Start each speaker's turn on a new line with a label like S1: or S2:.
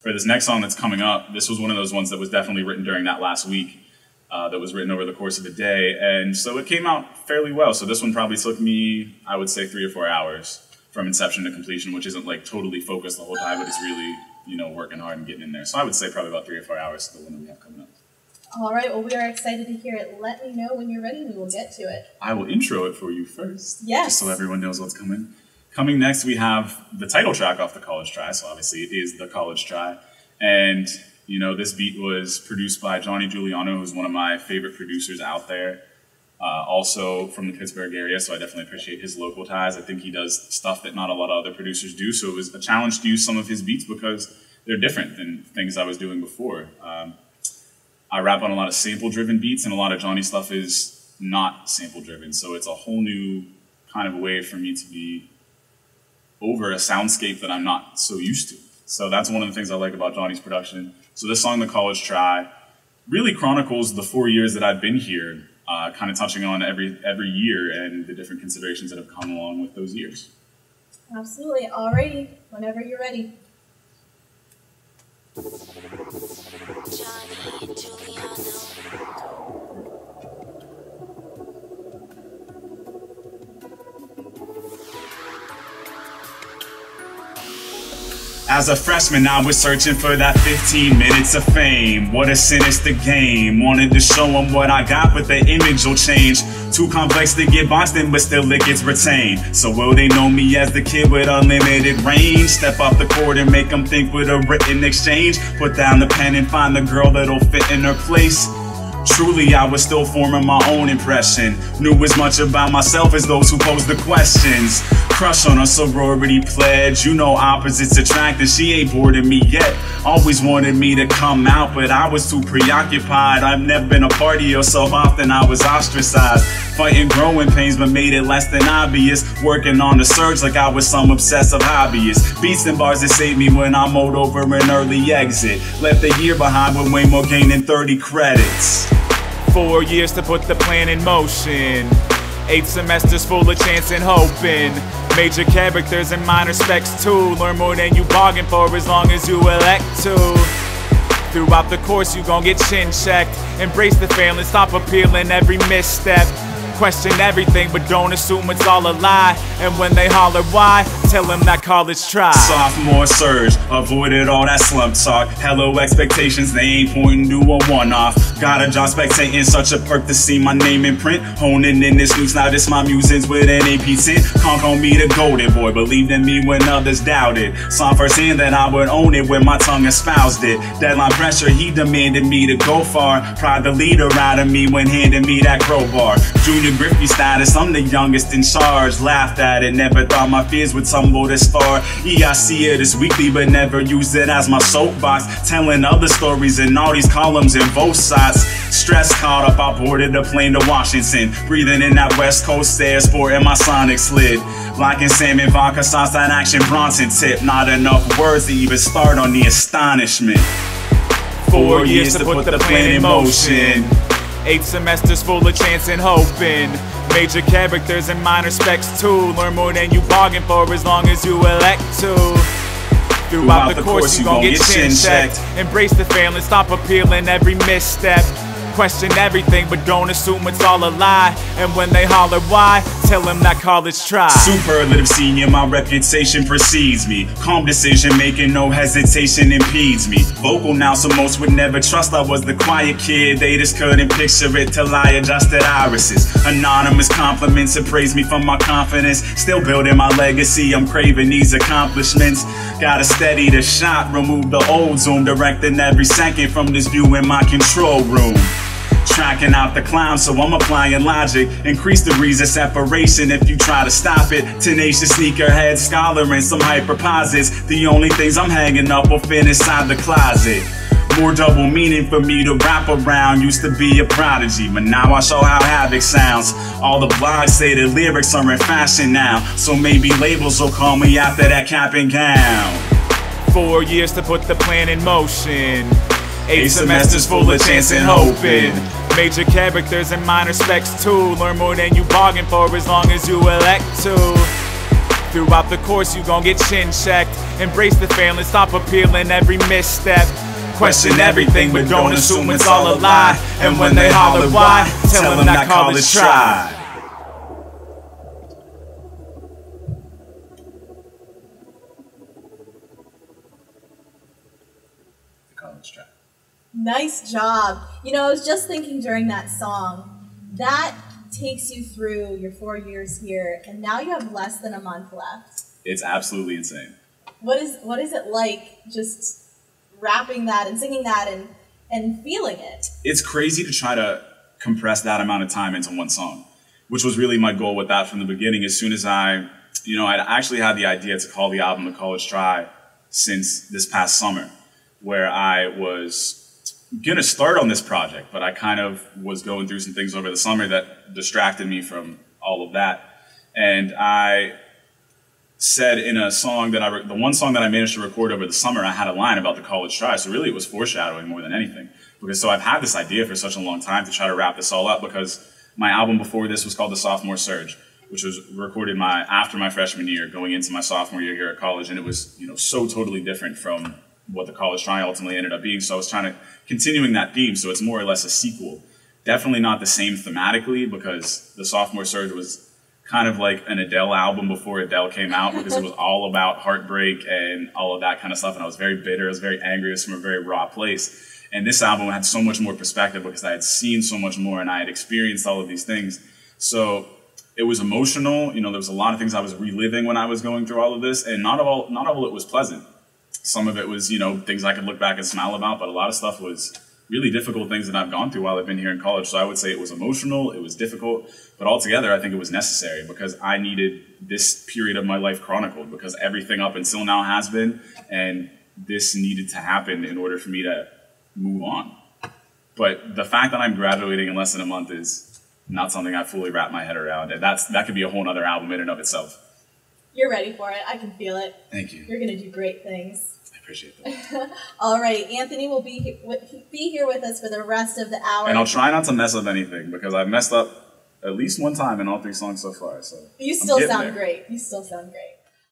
S1: for this next song that's coming up, this was one of those ones that was definitely written during that last week, that was written over the course of a day, and so it came out fairly well. So this one probably took me, I would say, 3 or 4 hours from inception to completion, which isn't like totally focused the whole time, but it's really, you know, working hard and getting in there. So I would say probably about 3 or 4 hours to the one that we have coming up.
S2: All right, well, we are excited to hear it. Let me know when you're ready. We will get to it.
S1: I will intro it for you first,
S2: yes,
S1: just so everyone knows what's coming. Coming next, we have the title track off the College Try, so obviously it is the College Try. And, you know, this beat was produced by Juliano, who's one of my favorite producers out there. Also from the Pittsburgh area, so I definitely appreciate his local ties. I think he does stuff that not a lot of other producers do, so it was a challenge to use some of his beats because they're different than things I was doing before. I rap on a lot of sample-driven beats, and a lot of Johnny stuff is not sample-driven, so it's a whole new kind of way for me to be over a soundscape that I'm not so used to. So that's one of the things I like about Johnny's production. So this song, The College Try, really chronicles the 4 years that I've been here, kind of touching on every year and the different considerations that have come along with those years.
S2: Absolutely. Alrighty, whenever you're ready.
S1: As a freshman, I was searching for that 15 minutes of fame. What a sinister game. Wanted to show them what I got, but the image will change. Too complex to get boxed in, but still it gets retained. So will they know me as the kid with unlimited range? Step off the court and make them think with a written exchange. Put down the pen and find the girl that'll fit in her place. Truly, I was still forming my own impression. Knew as much about myself as those who posed the questions. Crush on a sorority pledge. You know opposites attract, and she ain't bored of me yet. Always wanted me to come out, but I was too preoccupied. I've never been a partier, so often I was ostracized. Fighting growing pains, but made it less than obvious. Working on the surge like I was some obsessive hobbyist. Beats and bars that saved me when I mowed over an early exit. Left a year behind with way more gain than 30 credits.
S3: 4 years to put the plan in motion. 8 semesters full of chance and hoping. Major characters and minor specs too. Learn more than you bargain for as long as you elect to. Throughout the course you gon' get chin checked. Embrace the failing, stop appealing every misstep. Question everything, but don't assume it's all a lie. And when they holler why, tell them that college try.
S1: Sophomore surge, avoided all that slump talk. Hello expectations, they ain't pointing to a one-off. Got a job spectating, such a perk to see my name in print. Honing in this news, now this my musings with an AP tint. Conk on me the golden boy, believed in me when others doubted. Saw firsthand that I would own it when my tongue espoused it. Deadline pressure, he demanded me to go far. Pride the leader out of me when handing me that crowbar. Junior Griffey status, I'm the youngest in charge. Laughed at it, never thought my fears would tumble this far. I see it as weekly, but never used it as my soapbox. Telling other stories in all these columns in both sides. Stress caught up, I boarded a plane to Washington. Breathing in that West Coast air, sporting my Sonic slid. Liking salmon, vodka sauce, that Action Bronson tip. Not enough words to even start on the astonishment.
S3: 4 years to put the plan in motion. 8 semesters full of chance and hoping. Major characters and minor specs too. Learn more than you bargain for as long as you elect to. Throughout the course you gon' get chin checked. Embrace the failing, stop appealing every misstep. Question everything, but don't assume it's all a lie. And when they holler why, tell them that college try.
S1: Superlative senior, my reputation precedes me. Calm decision making, no hesitation impedes me. Vocal now, so most would never trust I was the quiet kid. They just couldn't picture it till I adjusted irises. Anonymous compliments and praise me for my confidence. Still building my legacy, I'm craving these accomplishments. Gotta steady the shot, remove the old zoom. Directing every second from this view in my control room. Tracking out the clown, so I'm applying logic. Increase degrees of separation if you try to stop it. Tenacious sneakerhead scholar and some hyperposits. The only things I'm hanging up will fit inside the closet. More double meaning for me to wrap around. Used to be a prodigy, but now I show how havoc sounds. All the blogs say the lyrics are in fashion now, so maybe labels will call me after that cap and gown.
S3: 4 years to put the plan in motion. 8 semesters full of chance and hoping. Major characters and minor specs too. Learn more than you bargain for as long as you elect to. Throughout the course you gon' get chin checked. Embrace the failing, stop appealing every misstep. Question everything, but don't assume it's all a lie. And when they holler why, tell them that college tried.
S2: Nice job. You know, I was just thinking during that song, that takes you through your 4 years here, and now you have less than a month left.
S1: It's absolutely insane.
S2: What is it like just rapping that and singing that and feeling it?
S1: It's crazy to try to compress that amount of time into one song, which was really my goal with that from the beginning. As soon as I'd actually had the idea to call the album The College Try since this past summer, where I was gonna start on this project, but I kind of was going through some things over the summer that distracted me from all of that. And I said in a song that the one song that I managed to record over the summer, I had a line about the college try. So really it was foreshadowing more than anything. Because so I've had this idea for such a long time to try to wrap this all up, because my album before this was called The Sophomore Surge, which was recorded after my freshman year, going into my sophomore year here at college. And it was, so totally different from what the college try ultimately ended up being. So I was trying to continuing that theme. So it's more or less a sequel. Definitely not the same thematically, because the Sophomore Surge was kind of like an Adele album before Adele came out, because it was all about heartbreak and all of that kind of stuff. And I was very bitter. I was very angry. It was from a very raw place. And this album had so much more perspective because I had seen so much more and I had experienced all of these things. So it was emotional. There was a lot of things I was reliving when I was going through all of this, and not all of it was pleasant. Some of it was, things I could look back and smile about, but a lot of stuff was really difficult things that I've gone through while I've been here in college. So I would say it was emotional, it was difficult, but altogether I think it was necessary, because I needed this period of my life chronicled, because everything up until now has been, and this needed to happen in order for me to move on. But the fact that I'm graduating in less than a month is not something I fully wrap my head around, and that could be a whole other album in and of itself.
S2: You're ready for it. I can feel it.
S1: Thank you.
S2: You're going to do great things.
S1: I appreciate that.
S2: All right. Anthony will be here with us for the rest of the hour.
S1: And I'll try not to mess up anything, because I've messed up at least one time in all 3 songs so far. So
S2: You still sound great. You still sound great.